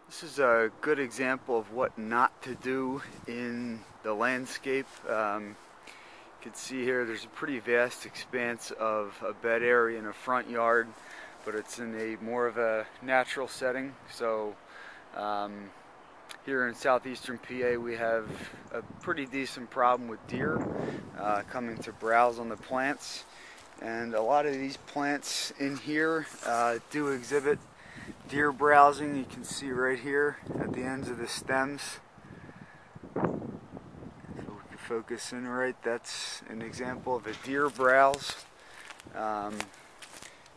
This is a good example of what not to do in the landscape. You can see here there's a pretty vast expanse of a bed area in a front yard, but it's in a more of a natural setting. So here in southeastern PA we have a pretty decent problem with deer coming to browse on the plants. And a lot of these plants in here do exhibit deer browsing. You can see right here at the ends of the stems. So we can focus in right, that's an example of a deer browse.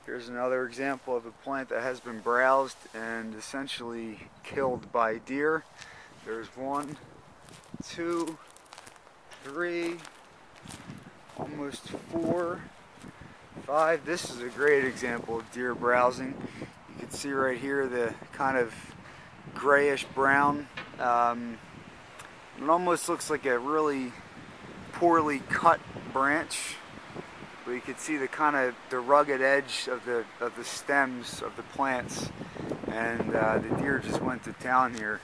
Here's another example of a plant that has been browsed and essentially killed by deer. There's 1, 2, 3, almost 4, 5. This is a great example of deer browsing. You can see right here the kind of grayish brown. It almost looks like a really poorly cut branch, but you can see the kind of the rugged edge of the stems of the plants, and the deer just went to town here.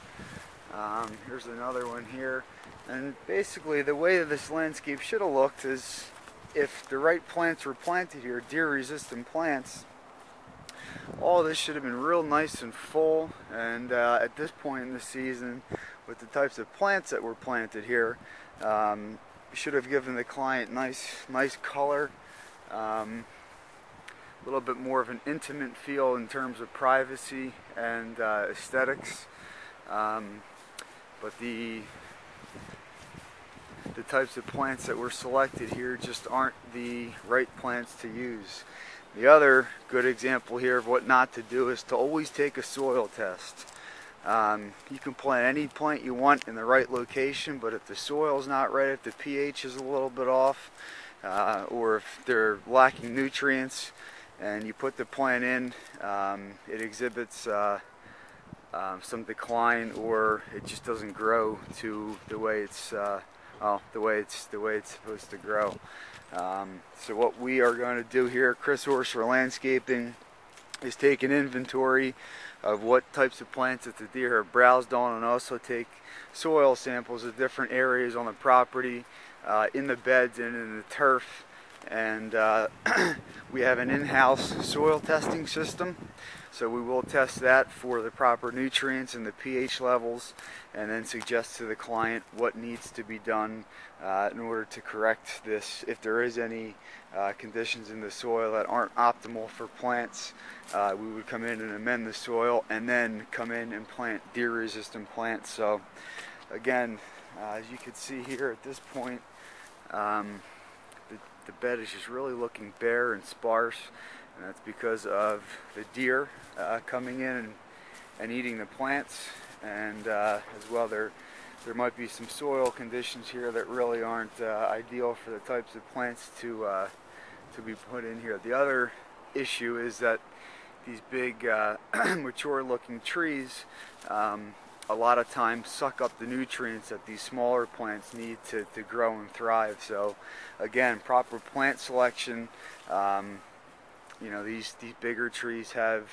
Here's another one here, and basically the way that this landscape should have looked is if the right plants were planted here, deer-resistant plants. All this should have been real nice and full, and at this point in the season, with the types of plants that were planted here, should have given the client nice color, a little bit more of an intimate feel in terms of privacy and aesthetics. But the types of plants that were selected here just aren't the right plants to use. The other good example here of what not to do is to always take a soil test. You can plant any plant you want in the right location, but if the soil's not right, if the pH is a little bit off, or if they're lacking nutrients, and you put the plant in, it exhibits some decline, or it just doesn't grow to the way it's the way it's supposed to grow. So what we are going to do here at Orser Landscaping is take an inventory of what types of plants that the deer have browsed on, and also take soil samples of different areas on the property, in the beds and in the turf. And we have an in-house soil testing system, so we will test that for the proper nutrients and the pH levels, and then suggest to the client what needs to be done in order to correct this. If there is any conditions in the soil that aren't optimal for plants, we would come in and amend the soil, and then come in and plant deer-resistant plants. So again, as you can see here at this point, the bed is just really looking bare and sparse, and that's because of the deer coming in and eating the plants. And as well, there might be some soil conditions here that really aren't ideal for the types of plants to be put in here. The other issue is that these big mature looking trees a lot of times suck up the nutrients that these smaller plants need to grow and thrive. So again, proper plant selection. You know, these bigger trees have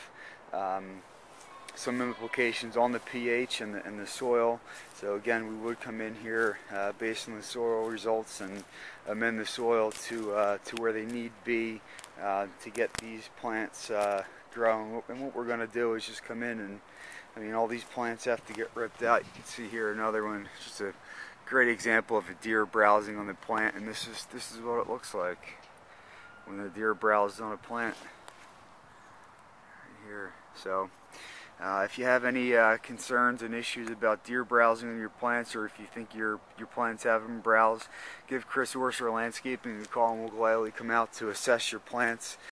some implications on the pH and the soil. So again, we would come in here based on the soil results and amend the soil to where they need be to get these plants growing. And what we're going to do is just come in and, I mean, all these plants have to get ripped out. You can see here another one, just a great example of a deer browsing on the plant, and this is what it looks like when the deer browses on a plant right here. So if you have any concerns and issues about deer browsing on your plants, or if you think your plants haven't browsed, give Orser Landscaping a call, and we'll gladly come out to assess your plants